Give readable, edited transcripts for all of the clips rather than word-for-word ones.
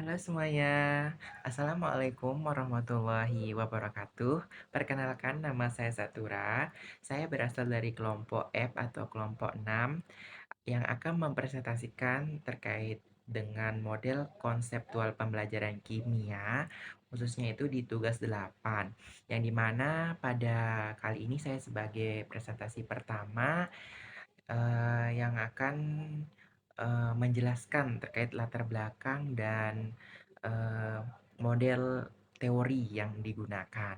Halo semuanya, Assalamualaikum warahmatullahi wabarakatuh. Perkenalkan, nama saya Satura. Saya berasal dari kelompok F atau kelompok 6 yang akan mempresentasikan terkait dengan model konseptual pembelajaran kimia, khususnya itu di tugas 8, yang dimana pada kali ini saya sebagai presentasi pertama yang akan menjelaskan terkait latar belakang dan eh, model teori yang digunakan.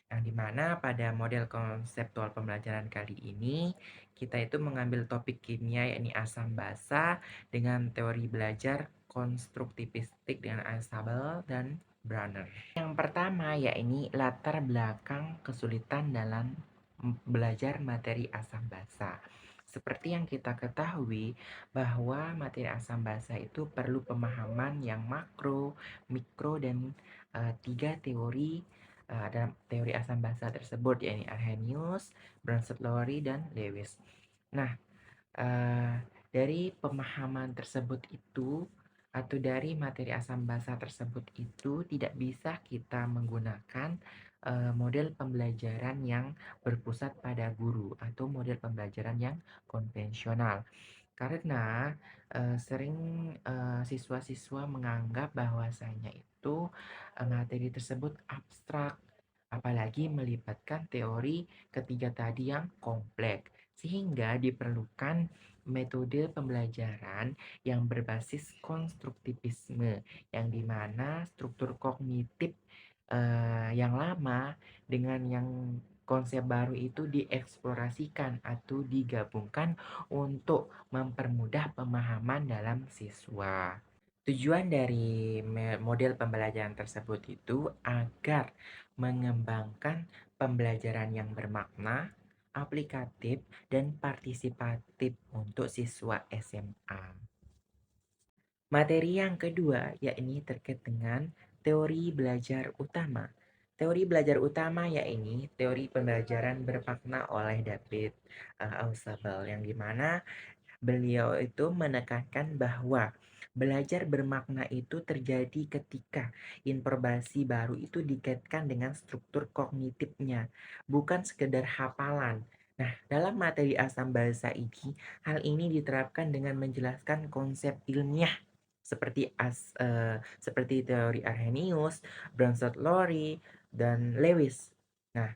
Yang dimana pada model konseptual pembelajaran kali ini kita itu mengambil topik kimia yakni asam basa dengan teori belajar konstruktivistik dengan Eisenhower dan Brunner. Yang pertama yakni latar belakang kesulitan dalam belajar materi asam basa. Seperti yang kita ketahui bahwa materi asam basa itu perlu pemahaman yang makro, mikro, dan tiga teori dalam teori asam basa tersebut, yakni Arrhenius, Bronsted-Lowry, dan Lewis. Nah, eh, dari pemahaman tersebut itu atau dari materi asam basa tersebut itu tidak bisa kita menggunakan model pembelajaran yang berpusat pada guru atau model pembelajaran yang konvensional. Karena sering siswa-siswa menganggap bahwasanya itu materi tersebut abstrak, apalagi melibatkan teori ketiga tadi yang kompleks, sehingga diperlukan metode pembelajaran yang berbasis konstruktivisme, yang dimana struktur kognitif yang lama dengan yang konsep baru itu dieksplorasikan atau digabungkan untuk mempermudah pemahaman dalam siswa. Tujuan dari model pembelajaran tersebut itu agar mengembangkan pembelajaran yang bermakna, aplikatif, dan partisipatif untuk siswa SMA. Materi yang kedua yakni terkait dengan teori belajar utama. Teori belajar utama yakni teori pembelajaran bermakna oleh David Ausubel, yang dimana beliau itu menekankan bahwa belajar bermakna itu terjadi ketika informasi baru itu dikaitkan dengan struktur kognitifnya, bukan sekedar hafalan. Nah, dalam materi asam basa ini, hal ini diterapkan dengan menjelaskan konsep ilmiah seperti teori Arrhenius, Bronsted-Lowry, dan Lewis. Nah,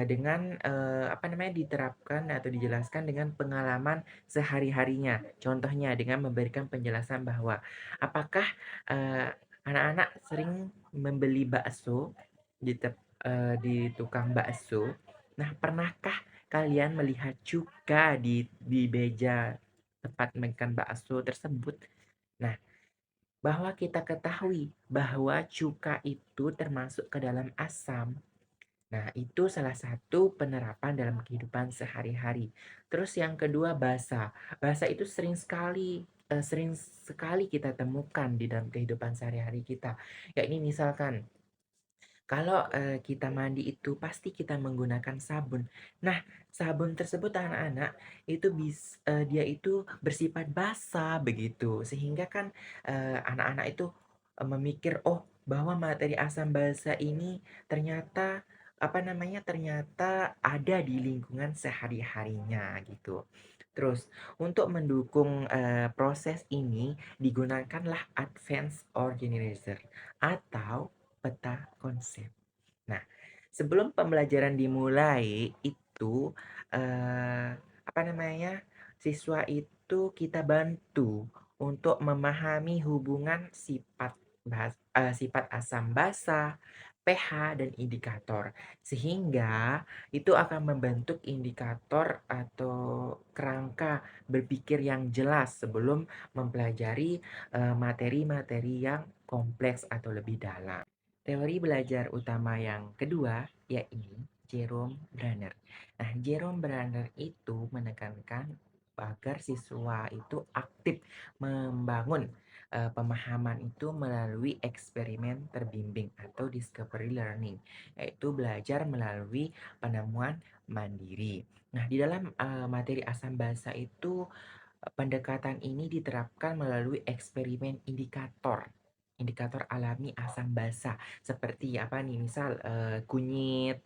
dengan apa namanya diterapkan atau dijelaskan dengan pengalaman sehari-harinya. Contohnya dengan memberikan penjelasan bahwa apakah anak-anak sering membeli bakso di tukang bakso. Nah, pernahkah kalian melihat cuka di meja tempat makan bakso tersebut? Nah, bahwa kita ketahui bahwa cuka itu termasuk ke dalam asam. Nah, itu salah satu penerapan dalam kehidupan sehari-hari. Terus yang kedua, bahasa. Bahasa itu sering sekali kita temukan di dalam kehidupan sehari-hari kita. Ya, ini misalkan kalau kita mandi itu pasti kita menggunakan sabun. Nah, sabun tersebut anak-anak itu dia itu bersifat basah begitu. Sehingga kan anak-anak itu memikir, oh, bahwa materi asam basa ini ternyata apa namanya ternyata ada di lingkungan sehari-harinya gitu. Terus untuk mendukung proses ini digunakanlah advanced organizer atau peta konsep. Nah, sebelum pembelajaran dimulai itu apa namanya? Siswa itu kita bantu untuk memahami hubungan sifat asam basa, pH, dan indikator. Sehingga itu akan membentuk indikator atau kerangka berpikir yang jelas sebelum mempelajari materi-materi yang kompleks atau lebih dalam. Teori belajar utama yang kedua yaitu Jerome Bruner. Nah, Jerome Bruner itu menekankan agar siswa itu aktif membangun pemahaman itu melalui eksperimen terbimbing atau discovery learning, yaitu belajar melalui penemuan mandiri. Nah, di dalam materi asam basa itu pendekatan ini diterapkan melalui eksperimen indikator indikator alami asam basa seperti apa nih, misal, kunyit,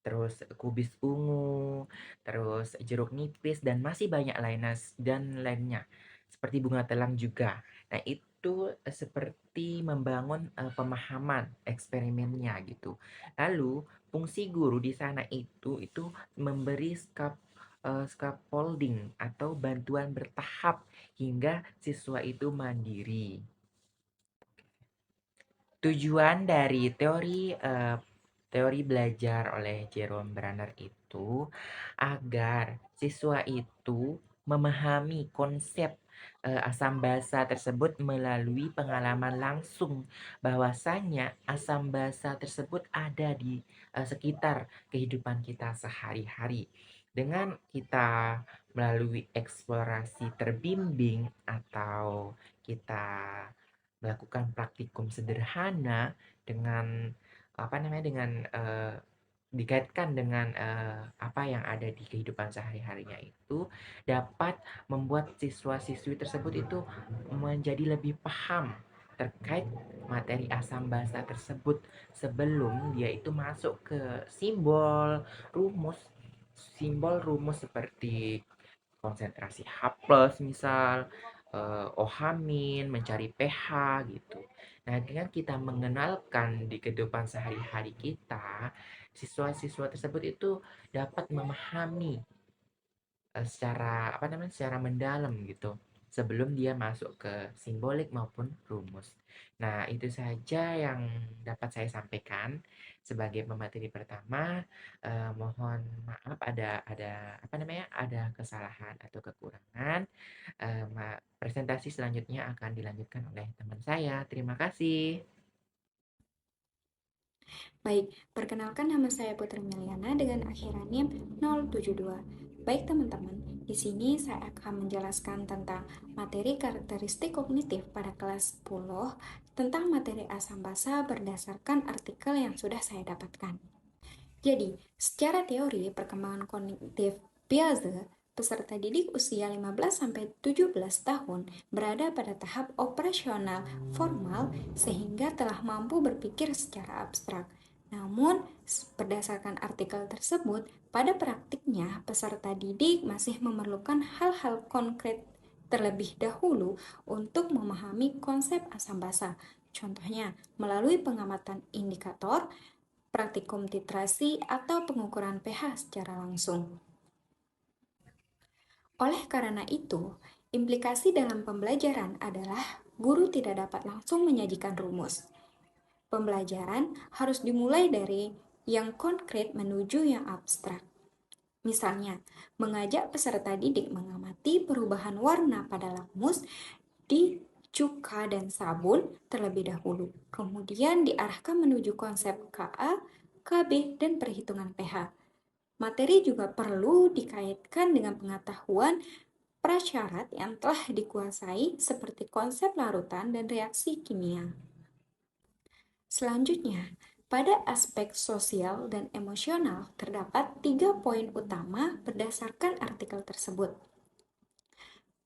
terus kubis ungu, terus jeruk nipis, dan masih banyak lainnya, seperti bunga telang juga. Nah, itu, seperti membangun, pemahaman eksperimennya gitu. Lalu fungsi guru di sana itu memberi scaffolding atau bantuan bertahap hingga siswa itu mandiri. Tujuan dari teori belajar oleh Jerome Brenner itu agar siswa itu memahami konsep asam basa tersebut melalui pengalaman langsung, bahwasanya asam basa tersebut ada di sekitar kehidupan kita sehari-hari. Dengan kita melalui eksplorasi terbimbing atau kita melakukan praktikum sederhana dengan apa namanya, dengan, dikaitkan dengan, apa yang ada di kehidupan sehari-harinya itu, dapat membuat siswa-siswi tersebut itu menjadi lebih paham terkait materi asam basa tersebut sebelum dia itu masuk ke rumus rumus seperti konsentrasi H plus misal, OH-, mencari pH gitu. Nah, dengan kita mengenalkan di kehidupan sehari-hari kita, siswa-siswa tersebut itu dapat memahami secara apa namanya, secara mendalam gitu, sebelum dia masuk ke simbolik maupun rumus. Nah, itu saja yang dapat saya sampaikan sebagai pemateri pertama. Mohon maaf ada apa namanya, ada kesalahan atau kekurangan. Presentasi selanjutnya akan dilanjutkan oleh teman saya. Terima kasih. Baik, perkenalkan nama saya Putri Meliana dengan akhiran NIM 072. Baik teman-teman, di sini saya akan menjelaskan tentang materi karakteristik kognitif pada kelas 10 tentang materi asam basa berdasarkan artikel yang sudah saya dapatkan. Jadi, secara teori perkembangan kognitif biasa, peserta didik usia 15-17 tahun berada pada tahap operasional formal sehingga telah mampu berpikir secara abstrak. Namun, berdasarkan artikel tersebut, pada praktiknya peserta didik masih memerlukan hal-hal konkret terlebih dahulu untuk memahami konsep asam basa. Contohnya, melalui pengamatan indikator, praktikum titrasi, atau pengukuran pH secara langsung. Oleh karena itu, implikasi dalam pembelajaran adalah guru tidak dapat langsung menyajikan rumus. Pembelajaran harus dimulai dari yang konkret menuju yang abstrak. Misalnya, mengajak peserta didik mengamati perubahan warna pada lakmus di cuka dan sabun terlebih dahulu. Kemudian diarahkan menuju konsep Ka, Kb, dan perhitungan pH. Materi juga perlu dikaitkan dengan pengetahuan prasyarat yang telah dikuasai seperti konsep larutan dan reaksi kimia. Selanjutnya, pada aspek sosial dan emosional terdapat 3 poin utama berdasarkan artikel tersebut.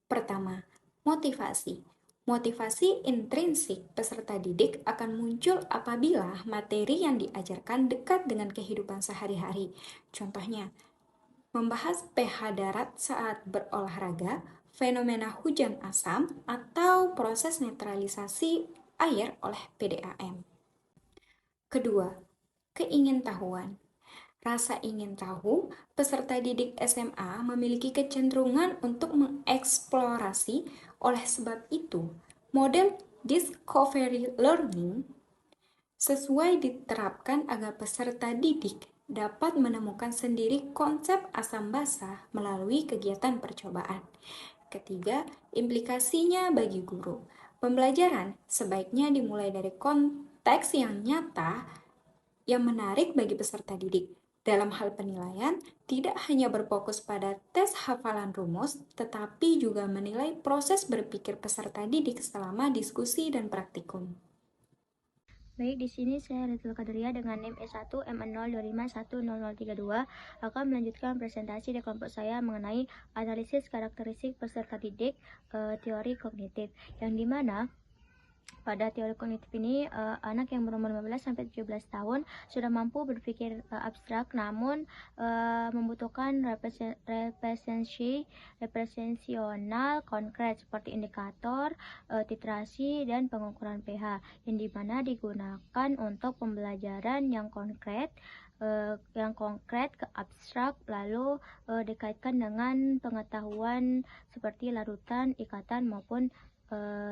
Pertama, motivasi. Motivasi intrinsik peserta didik akan muncul apabila materi yang diajarkan dekat dengan kehidupan sehari-hari. Contohnya, membahas pH darat saat berolahraga, fenomena hujan asam, atau proses netralisasi air oleh PDAM. Kedua, keingintahuan. Rasa ingin tahu, peserta didik SMA memiliki kecenderungan untuk mengeksplorasi. Oleh sebab itu, model discovery learning sesuai diterapkan agar peserta didik dapat menemukan sendiri konsep asam basa melalui kegiatan percobaan. Ketiga, implikasinya bagi guru. Pembelajaran sebaiknya dimulai dari konteks yang nyata yang menarik bagi peserta didik. Dalam hal penilaian, tidak hanya berfokus pada tes hafalan rumus, tetapi juga menilai proses berpikir peserta didik selama diskusi dan praktikum. Baik, di sini saya Retul Kadaria dengan NIM S1 MN02510032 akan melanjutkan presentasi di kelompok saya mengenai analisis karakteristik peserta didik teori kognitif, yang dimana Pada teori kognitif ini, anak yang berumur 15 sampai 17 tahun sudah mampu berpikir abstrak, namun membutuhkan representasional konkret seperti indikator, titrasi, dan pengukuran pH, yang dimana digunakan untuk pembelajaran yang konkret ke abstrak, lalu dikaitkan dengan pengetahuan seperti larutan, ikatan, maupun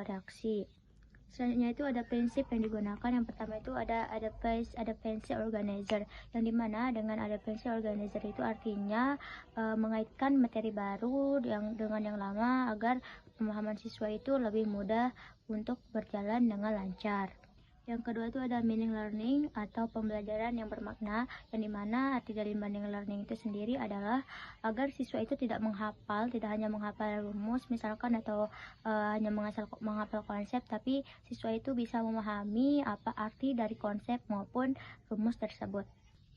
reaksi. Selanjutnya itu ada prinsip yang digunakan. Yang pertama itu ada adaptation organizer, yang dimana dengan adaptation organizer itu artinya mengaitkan materi baru dengan yang lama agar pemahaman siswa itu lebih mudah untuk berjalan dengan lancar. Yang kedua itu ada meaning learning atau pembelajaran yang bermakna, yang dimana arti dari meaning learning itu sendiri adalah agar siswa itu tidak hanya menghafal rumus misalkan, atau hanya menghafal konsep, tapi siswa itu bisa memahami apa arti dari konsep maupun rumus tersebut.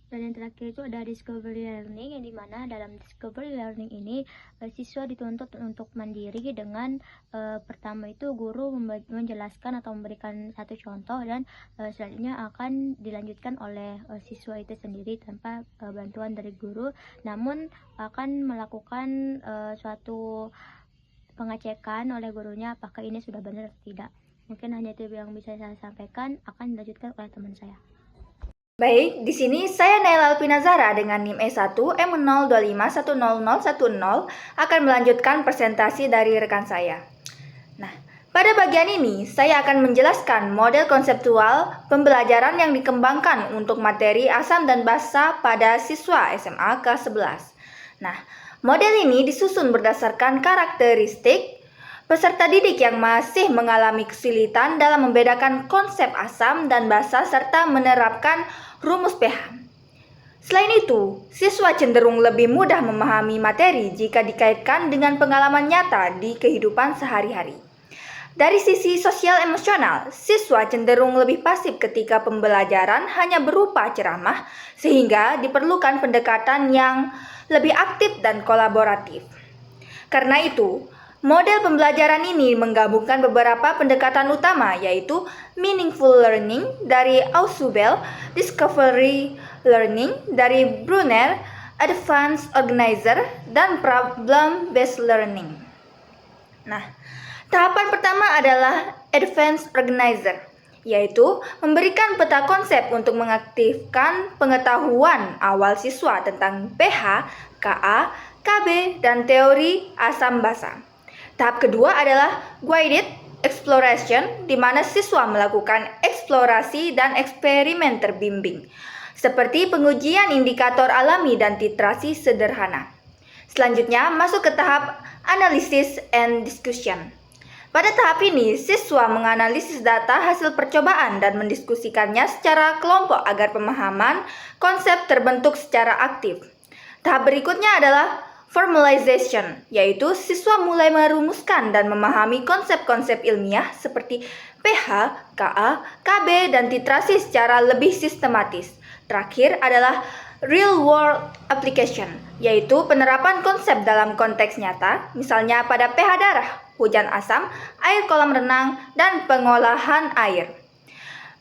Dan yang terakhir itu ada discovery learning, yang dimana dalam discovery learning ini siswa dituntut untuk mandiri dengan pertama itu guru menjelaskan atau memberikan satu contoh, dan selanjutnya akan dilanjutkan oleh siswa itu sendiri tanpa bantuan dari guru, namun akan melakukan suatu pengecekan oleh gurunya apakah ini sudah benar atau tidak. Mungkin hanya itu yang bisa saya sampaikan, akan dilanjutkan oleh teman saya. Baik, di sini saya Naila Alpinazara dengan NIM E1M025100110 akan melanjutkan presentasi dari rekan saya. Nah, pada bagian ini saya akan menjelaskan model konseptual pembelajaran yang dikembangkan untuk materi asam dan basa pada siswa SMA kelas 11. Nah, model ini disusun berdasarkan karakteristik peserta didik yang masih mengalami kesulitan dalam membedakan konsep asam dan basa serta menerapkan rumus pH. Selain itu, siswa cenderung lebih mudah memahami materi jika dikaitkan dengan pengalaman nyata di kehidupan sehari-hari. Dari sisi sosial emosional, siswa cenderung lebih pasif ketika pembelajaran hanya berupa ceramah, sehingga diperlukan pendekatan yang lebih aktif dan kolaboratif. Karena itu, model pembelajaran ini menggabungkan beberapa pendekatan utama, yaitu meaningful learning dari Ausubel, discovery learning dari Brunner, advanced organizer, dan problem-based learning. Nah, tahapan pertama adalah advanced organizer, yaitu memberikan peta konsep untuk mengaktifkan pengetahuan awal siswa tentang pH, Ka, Kb, dan teori asam basa. Tahap kedua adalah guided exploration, di mana siswa melakukan eksplorasi dan eksperimen terbimbing, seperti pengujian indikator alami dan titrasi sederhana. Selanjutnya masuk ke tahap analysis and discussion. Pada tahap ini, siswa menganalisis data hasil percobaan dan mendiskusikannya secara kelompok agar pemahaman konsep terbentuk secara aktif. Tahap berikutnya adalah formalization, yaitu siswa mulai merumuskan dan memahami konsep-konsep ilmiah seperti pH, Ka, Kb, dan titrasi secara lebih sistematis. Terakhir adalah real world application, yaitu penerapan konsep dalam konteks nyata, misalnya pada pH darah, hujan asam, air kolam renang, dan pengolahan air.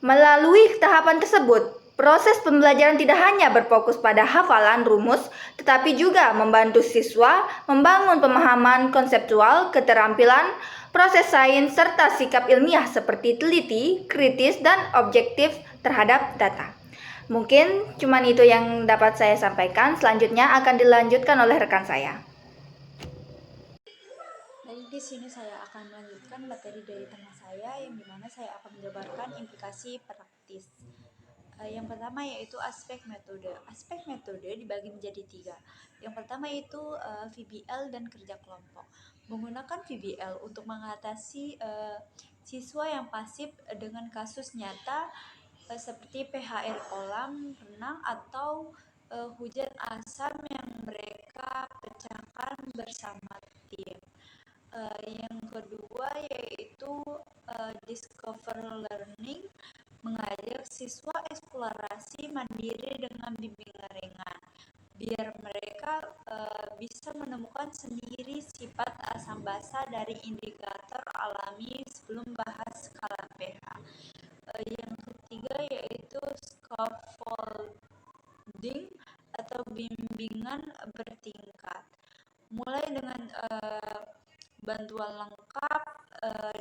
Melalui tahapan tersebut, proses pembelajaran tidak hanya berfokus pada hafalan rumus, tetapi juga membantu siswa membangun pemahaman konseptual, keterampilan, proses sains, serta sikap ilmiah seperti teliti, kritis, dan objektif terhadap data. Mungkin cuma itu yang dapat saya sampaikan, selanjutnya akan dilanjutkan oleh rekan saya. Jadi di sini saya akan melanjutkan materi dari teman saya, yang dimana saya akan menjabarkan implikasi praktis. Yang pertama yaitu aspek metode. Aspek metode dibagi menjadi 3. Yang pertama itu VBL dan kerja kelompok. Menggunakan VBL untuk mengatasi siswa yang pasif dengan kasus nyata seperti pH air kolam renang atau hujan asam yang mereka pecahkan bersama tim. Yang kedua yaitu discover learning, mengajak siswa eksplorasi mandiri dengan bimbingan ringan, biar mereka bisa menemukan sendiri sifat asam basa dari indikator alami sebelum bahas skala pH. scaffolding atau bimbingan bertingkat, mulai dengan bantuan lengkap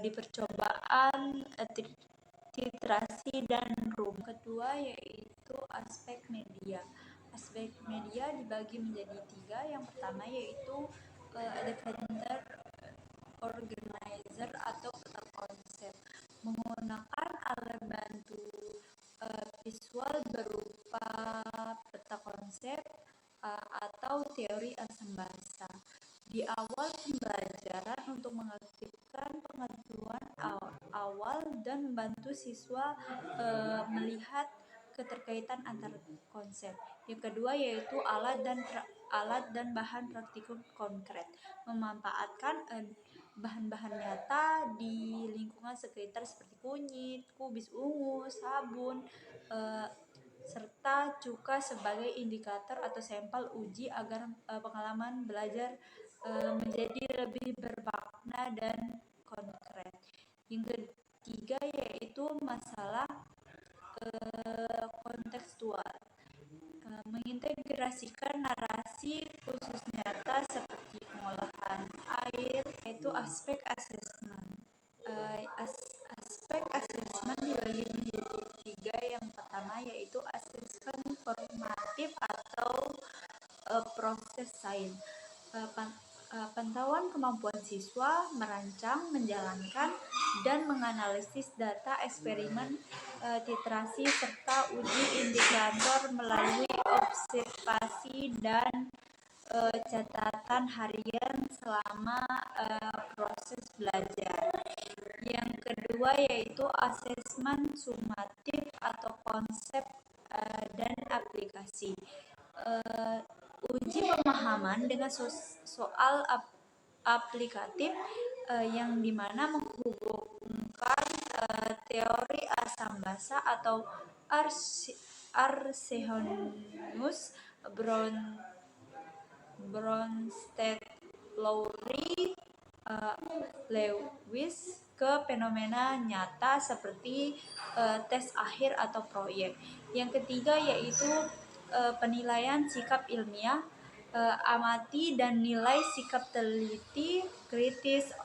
di percobaan, titrasi, dan room. Kedua yaitu aspek media. Aspek media dibagi menjadi 3. Yang pertama yaitu elevator organizer atau peta konsep, menggunakan alat bantu visual berupa peta konsep atau teori asam basa. Di awal pembelajaran untuk mengaktifkan pengetahuan awal dan membantu siswa melihat keterkaitan antar konsep. Yang kedua yaitu alat dan bahan praktikum konkret, memanfaatkan bahan-bahan nyata di lingkungan sekitar seperti kunyit, kubis ungu, sabun, serta cuka sebagai indikator atau sampel uji agar pengalaman belajar menjadi lebih bermakna dan konkret. Yang ketiga yaitu masalah kontekstual, mengintegrasikan narasi khusus nyata seperti pengolahan air, yaitu aspek asesmen. Aspek asesmen dibagi menjadi 3. Yang pertama yaitu asesmen formatif atau proses sains, pantauan kemampuan siswa merancang, menjalankan, dan menganalisis data eksperimen, titrasi, serta uji indikator melalui observasi dan catatan harian selama proses belajar. Yang kedua yaitu asesmen sumatif atau konsep dan aplikasi, uji pemahaman dengan soal aplikatif yang dimana menghubungkan teori asam basa atau Arrhenius, Bronsted, Lowry, Lewis ke fenomena nyata seperti tes akhir atau proyek. Yang ketiga yaitu penilaian sikap ilmiah, amati dan nilai sikap teliti, kritis,